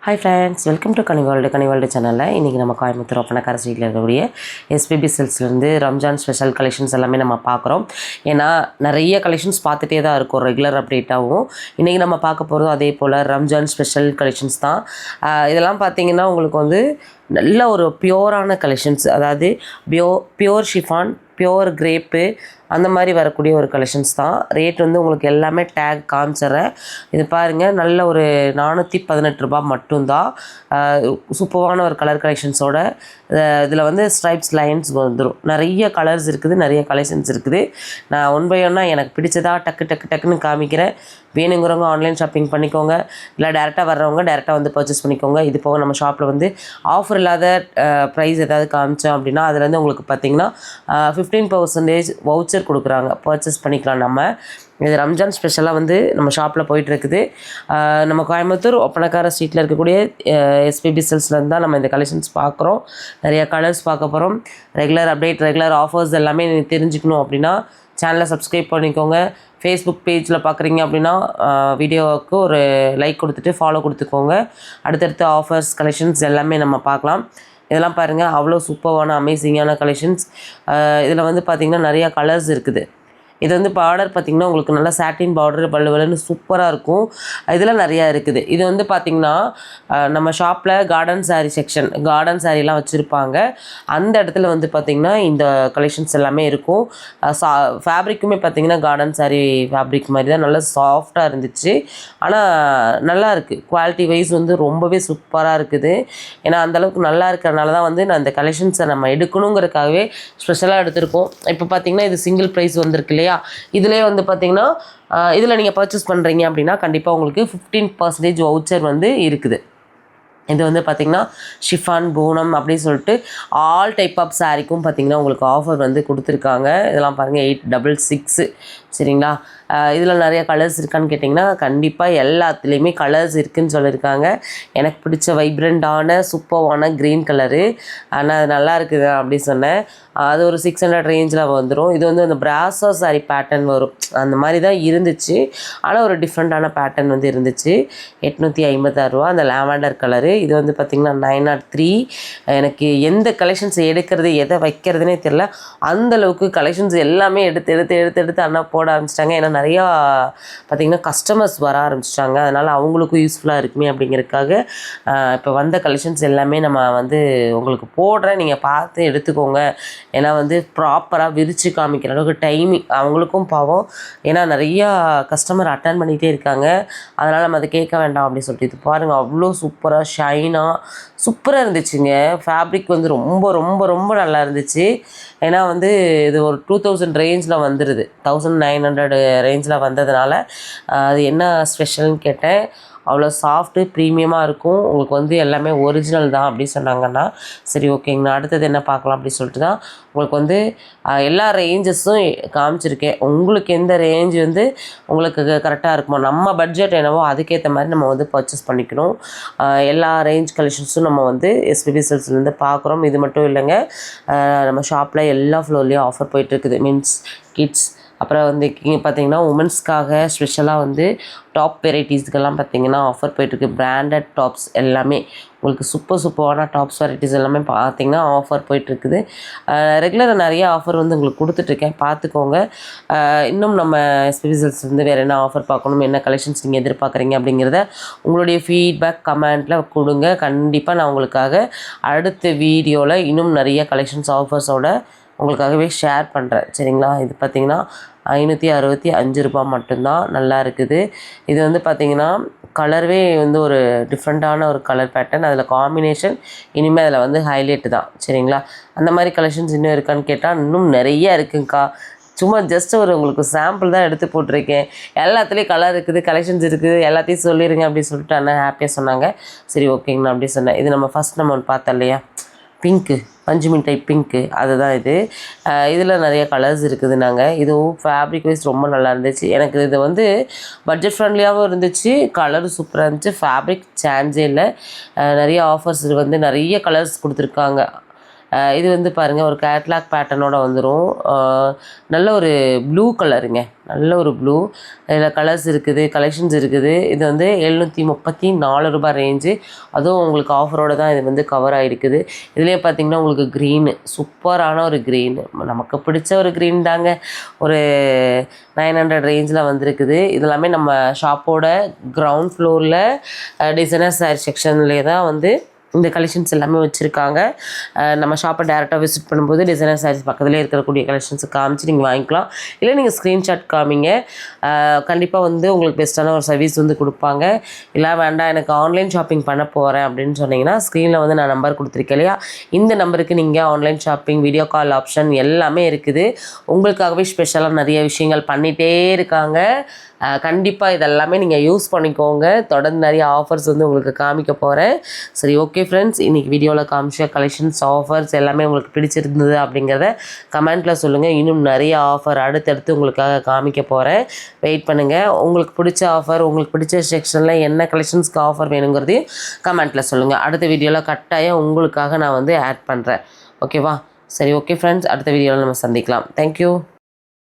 Hi friends, welcome to Ghani world சேனலில் இன்றைக்கி நம்ம கோயம்புத்தூர் ஒப்பனக்கார ஸ்ட்ரீட்டில் இருக்கக்கூடிய எஸ்பிபி சில்க்ஸ்லேருந்து ரம்ஜான் ஸ்பெஷல் கலெக்ஷன்ஸ் எல்லாமே நம்ம பார்க்குறோம். ஏன்னா நிறைய கலெக்ஷன்ஸ் பார்த்துட்டே தான் இருக்கும் ரெகுலர் அப்டேட்டாகவும். இன்றைக்கி நம்ம பார்க்க போகிறதும் அதே போல் ரம்ஜான் ஸ்பெஷல் கலெக்ஷன்ஸ் தான். இதெல்லாம் பார்த்திங்கன்னா உங்களுக்கு வந்து நல்ல ஒரு பியோரான கலெக்ஷன்ஸ், அதாவது பியோர் ஷிஃபான், பியோர் கிரேப்பு அந்த மாதிரி வரக்கூடிய ஒரு கலெக்ஷன்ஸ் தான். ரேட் வந்து உங்களுக்கு எல்லாமே டேக் காமிச்சிட்றேன். இது பாருங்கள், நல்ல ஒரு 418 ரூபா மட்டும்தான். சூப்பரான ஒரு கலர் கலெக்ஷன்ஸோட இதில் வந்து ஸ்ட்ரைப்ஸ் லைன்ஸ் வந்துடும். நிறைய கலர்ஸ் இருக்குது, நிறைய கலெக்ஷன்ஸ் இருக்குது. நான் ஒன் பை ஒன்னாக எனக்கு பிடிச்சதா டக்குன்னு காமிக்கிறேன். வேணுங்கிறவங்க ஆன்லைன் ஷாப்பிங் பண்ணிக்கோங்க, இல்லை டேரெக்டாக வர்றவங்க டேரெக்டாக வந்து பர்ச்சேஸ் பண்ணிக்கோங்க. இது போக நம்ம ஷாப்பில் வந்து ஆஃபர் இல்லாத ப்ரைஸ் ஏதாவது காமிச்சோம் அப்படின்னா அதுலேருந்து உங்களுக்கு பார்த்திங்கன்னா 15% வவுச்சர் கொடுக்குறாங்க, பர்ச்சேஸ் பண்ணிக்கலாம். நம்ம இது ரம்ஜான் ஸ்பெஷலாக வந்து நம்ம ஷாப்பில் போயிட்டுருக்குது. நம்ம கோயம்புத்தூர் ஒப்பனக்கார ஸ்ட்ரீட்டில் இருக்கக்கூடிய எஸ்பிபி சில்க்ஸ்லேருந்து தான் நம்ம இந்த கலெக்ஷன்ஸ் பார்க்குறோம். நிறையா கலர்ஸ் பார்க்க போகிறோம். ரெகுலர் அப்டேட், ரெகுலர் ஆஃபர்ஸ் எல்லாமே தெரிஞ்சுக்கணும் அப்படின்னா சேனலை சப்ஸ்கிரைப் பண்ணிக்கோங்க. ஃபேஸ்புக் பேஜில் பார்க்குறீங்க அப்படின்னா வீடியோவுக்கு ஒரு லைக் கொடுத்துட்டு ஃபாலோ கொடுத்துக்கோங்க. அடுத்தடுத்த ஆஃபர்ஸ் கலெக்ஷன்ஸ் எல்லாமே நம்ம பார்க்கலாம். இதெல்லாம் பாருங்கள், அவ்வளோ சூப்பரான அமேசிங்கான கலெக்ஷன்ஸ். இதில் வந்து பார்த்திங்கன்னா நிறையா கலர்ஸ் இருக்குது. இது வந்து பார்டர் பார்த்திங்கன்னா உங்களுக்கு நல்லா சாட்டின் பார்டர் வலுவலுன்னு சூப்பராக இருக்கும். இதில் நிறையா இருக்குது. இது வந்து பார்த்திங்கன்னா நம்ம ஷாப்பில் கார்டன் சாரீ செக்ஷன், கார்டன் சாரீலாம் வச்சுருப்பாங்க. அந்த இடத்துல வந்து பார்த்திங்கன்னா இந்த கலெக்ஷன்ஸ் எல்லாமே இருக்கும். ஃபேப்ரிக்குமே பார்த்திங்கன்னா கார்டன் சாரீ ஃபேப்ரிக் மாதிரி தான், நல்லா சாஃப்டாக இருந்துச்சு. ஆனால் நல்லா இருக்குது, குவாலிட்டி வைஸ் வந்து ரொம்பவே சூப்பராக இருக்குது. ஏன்னா அந்தளவுக்கு நல்லா இருக்கிறனால தான் வந்து நான் இந்த கலெக்ஷன்ஸை நம்ம எடுக்கணுங்கிறதுக்காகவே ஸ்பெஷலாக எடுத்திருக்கோம். இப்போ பார்த்திங்கன்னா இது சிங்கிள் ப்ரைஸ் வந்திருக்கு இல்லையா. இதிலே வந்து பார்த்திங்கன்னா இதில் நீங்கள் பர்ச்சேஸ் பண்ணுறீங்க அப்படின்னா கண்டிப்பாக உங்களுக்கு 15% வவுச்சர் வந்து இருக்குது. இது வந்து பார்த்திங்கன்னா ஷிஃபான், பூனம் அப்படின்னு சொல்லிட்டு ஆல் டைப் ஆஃப் சாரீக்கும் பார்த்திங்கன்னா உங்களுக்கு ஆஃபர் வந்து கொடுத்துருக்காங்க. இதெல்லாம் பாருங்கள் 866, சரிங்களா. இதில் நிறைய கலர்ஸ் இருக்கான்னு கேட்டிங்கன்னா கண்டிப்பாக எல்லாத்துலேயுமே கலர்ஸ் இருக்குதுன்னு சொல்லியிருக்காங்க. எனக்கு பிடிச்ச வைப்ரண்டான சூப்பரான க்ரீன் கலரு, ஆனால் அது நல்லா இருக்குது அப்படி சொன்னேன். அது ஒரு 600 ரேஞ்சில் வந்துடும். இது வந்து அந்த பிராசோ சாரி பேட்டர்ன் வரும், அந்த மாதிரி தான் இருந்துச்சு. ஆனால் ஒரு டிஃப்ரெண்ட்டான பேட்டர்ன் வந்து இருந்துச்சு. 856 ரூபா அந்த லாவெண்டர் கலரு. இது வந்து பார்த்திங்கன்னா 903. எனக்கு எந்த கலெக்ஷன்ஸ் எடுக்கிறது எதை வைக்கிறதுனே தெரில. அந்தளவுக்கு கலெக்ஷன்ஸ் எல்லாமே எடுத்து அண்ணா போட ஆரம்பிச்சிட்டாங்க. ஏன்னா நிறையா பார்த்திங்கன்னா கஸ்டமர்ஸ் வர ஆரம்பிச்சிட்டாங்க. அதனால் அவங்களுக்கும் யூஸ்ஃபுல்லாக இருக்குமே அப்படிங்கிறதுக்காக இப்போ வந்த கலெக்ஷன்ஸ் எல்லாமே நம்ம வந்து உங்களுக்கு போடுறேன், நீங்கள் பார்த்து எடுத்துக்கோங்க. ஏன்னா வந்து ப்ராப்பராக விரித்து காமிக்கிற அளவுக்கு டைமிங் அவங்களுக்கும் பாவம். ஏன்னா நிறையா கஸ்டமர் அட்டன் பண்ணிகிட்டே இருக்காங்க. அதனால் நம்ம அதை கேட்க வேண்டாம் அப்படின்னு சொல்லிட்டு இது பாருங்கள், அவ்வளோ சூப்பராக ஷைனாக சூப்பராக இருந்துச்சுங்க. ஃபேப்ரிக் வந்து ரொம்ப ரொம்ப ரொம்ப நல்லா இருந்துச்சு. ஏன்னா வந்து இது ஒரு 2000 ரேஞ்சில் வந்துடுது, 1900 ரேஞ்சில் வந்ததுனால அது என்ன ஸ்பெஷல்னு கேட்டேன். அவ்வளோ சாஃப்ட்டு ப்ரீமியமாக இருக்கும். உங்களுக்கு வந்து எல்லாமே ஒரிஜினல் தான் அப்படி சொன்னாங்கன்னா சரி ஓகேங்கண்ணா, அடுத்தது என்ன பார்க்கலாம் அப்படி சொல்லிட்டு தான் உங்களுக்கு வந்து எல்லா ரேஞ்சஸும் காமிச்சிருக்கேன். உங்களுக்கு எந்த ரேஞ்ச் வந்து உங்களுக்கு கரெக்டாக இருக்குமோ, நம்ம பட்ஜெட் என்னவோ அதுக்கேற்ற மாதிரி நம்ம வந்து பர்ச்சேஸ் பண்ணிக்கணும். எல்லா ரேஞ்ச் கலெக்ஷன்ஸும் நம்ம வந்து எஸ்பிபி சில்க்ஸ்லேருந்து பார்க்குறோம். இது மட்டும் இல்லைங்க, நம்ம ஷாப்பில் எல்லா ஃப்ளோர்லேயும் ஆஃபர் போயிட்டுருக்குது. மீன்ஸ் கிட்ஸ், அப்புறம் வந்து இங்கே பார்த்திங்கன்னா உமன்ஸ்க்காக ஸ்பெஷலாக வந்து டாப் வெரைட்டிஸ்க்கெல்லாம் பார்த்திங்கன்னா ஆஃபர் போயிட்டுருக்கு. பிராண்டட் டாப்ஸ் எல்லாமே உங்களுக்கு சூப்பரான டாப்ஸ் வெரைட்டிஸ் எல்லாமே பார்த்திங்கன்னா ஆஃபர் போயிட்டுருக்குது. ரெகுலராக நிறைய ஆஃபர் வந்து உங்களுக்கு கொடுத்துட்ருக்கேன், பார்த்துக்கோங்க. இன்னும் நம்ம எஸ்பிபி சில்க்ஸ் வந்து வேறு என்ன ஆஃபர் பார்க்கணும், என்ன கலெக்ஷன்ஸ் நீங்கள் எதிர்பார்க்குறீங்க அப்படிங்கிறத உங்களுடைய ஃபீட்பேக் கமெண்ட்டில் கொடுங்க. கண்டிப்பாக நான் உங்களுக்காக அடுத்த வீடியோவில் இன்னும் நிறைய கலெக்ஷன்ஸ் ஆஃபர்ஸோட உங்களுக்காகவே ஷேர் பண்ணுறேன், சரிங்களா. இது பார்த்திங்கன்னா 565 ரூபா மட்டும்தான், நல்லா இருக்குது. இது வந்து பார்த்திங்கன்னா கலர்வே வந்து ஒரு டிஃப்ரெண்ட்டான ஒரு கலர் பேட்டர்ன், அதில் காம்பினேஷன் இனிமேல் அதில் வந்து ஹைலைட்டு தான், சரிங்களா. அந்த மாதிரி கலெக்ஷன்ஸ் இன்னும் இருக்கான்னு கேட்டால் இன்னும் நிறைய இருக்குங்கக்கா. சும்மா ஜஸ்ட் ஒரு உங்களுக்கு சாம்பிள் தான் எடுத்து போட்டிருக்கேன். எல்லாத்துலேயும் கலர் இருக்குது, கலெக்ஷன்ஸ் இருக்குது, எல்லாத்தையும் சொல்லிடுங்க அப்படின்னு சொல்லிட்டு அண்ணா ஹாப்பியாக சொன்னாங்க. சரி ஓகேங்கண்ணா அப்படி சொன்னேன். இது நம்ம ஃபஸ்ட் நம்ம ஒன்று பார்த்தோம் இல்லையா, பிங்க்கு, பஞ்சுமின் டைப் பிங்க்கு, அதுதான் இது. இதில் நிறைய கலர்ஸ் இருக்குது. இதுவும் ஃபேப்ரிக் வைஸ் ரொம்ப நல்லா இருந்துச்சு. எனக்கு இது வந்து பட்ஜெட் ஃப்ரெண்ட்லியாகவும் இருந்துச்சு, கலர் சூப்பராக இருந்துச்சு, ஃபேப்ரிக் சான்ஸே இல்லை. நிறைய ஆஃபர்ஸ் வந்து நிறைய கலர்ஸ் கொடுத்துருக்காங்க. இது வந்து பாருங்கள் ஒரு கேட்லாக் பேட்டர்னோட வந்துடும். நல்ல ஒரு ப்ளூ கலருங்க, நல்ல ஒரு ப்ளூ. இதில் கலர்ஸ் இருக்குது, கலெக்ஷன்ஸ் இருக்குது. இது வந்து ரூ. 734 ரேஞ்சு. அதுவும் உங்களுக்கு ஆஃபரோடு தான் இது வந்து கவர் ஆகிருக்குது. இதுலேயே பார்த்திங்கன்னா உங்களுக்கு க்ரீனு, சூப்பரான ஒரு க்ரீனு, நமக்கு பிடிச்ச ஒரு க்ரீன் தாங்க. ஒரு 900 ரேஞ்சில் வந்திருக்குது. இதெல்லாமே நம்ம ஷாப்போட கிரவுண்ட் ஃப்ளோரில் டிசைனர் சாரீ செக்ஷன்லேயே தான் வந்து இந்த கலெக்ஷன்ஸ் எல்லாமே வச்சுருக்காங்க. நம்ம ஷாப்பை டேரெக்டாக விசிட் பண்ணும்போது டிசைனர் சாரீஸ் பக்கத்துலேயே இருக்கக்கூடிய கலெக்ஷன்ஸை காமிச்சு நீங்கள் வாங்கிக்கலாம். இல்லை நீங்கள் ஸ்க்ரீன்ஷாட் காமிங்க, கண்டிப்பாக வந்து உங்களுக்கு பெஸ்ட்டான ஒரு சர்வீஸ் வந்து கொடுப்பாங்க. இல்லை வேண்டாம் எனக்கு ஆன்லைன் ஷாப்பிங் பண்ண போகிறேன் அப்படின்னு சொன்னீங்கன்னா ஸ்க்ரீனில் வந்து நான் நம்பர் கொடுத்துருக்கேன் இல்லையா, இந்த நம்பருக்கு நீங்கள் online shopping, video call option எல்லாமே இருக்குது. உங்களுக்காகவே ஸ்பெஷலாக நிறைய விஷயங்கள் பண்ணிகிட்டே இருக்காங்க. கண்டிப்பாக இதெல்லாமே நீங்கள் யூஸ் பண்ணிக்கோங்க. தொடர்ந்து நிறைய ஆஃபர்ஸ் வந்து உங்களுக்கு காமிக்க போகிறேன். சரி, ஓகே ஃப்ரெண்ட்ஸ், இன்றைக்கி வீடியோவில் காமிச்ச கலெக்ஷன்ஸ், ஆஃபர்ஸ் எல்லாமே உங்களுக்கு பிடிச்சிருந்தது அப்படிங்கிறத கமெண்ட்டில் சொல்லுங்கள். இன்னும் நிறைய ஆஃபர் அடுத்தடுத்து உங்களுக்காக காமிக்க போகிறேன். வெயிட் பண்ணுங்கள். உங்களுக்கு பிடிச்ச ஆஃபர், உங்களுக்கு பிடிச்ச செக்ஷனில் என்ன கலெக்ஷன்ஸ்க்கு ஆஃபர் வேணுங்கிறதையும் கமெண்ட்டில் சொல்லுங்கள். அடுத்த வீடியோவில் கட்டாயம் உங்களுக்காக நான் வந்து ஆட் பண்ணுறேன். ஓகேவா? சரி, ஓகே ஃப்ரெண்ட்ஸ், அடுத்த வீடியோவில் நம்ம சந்திக்கலாம். தேங்க்யூ.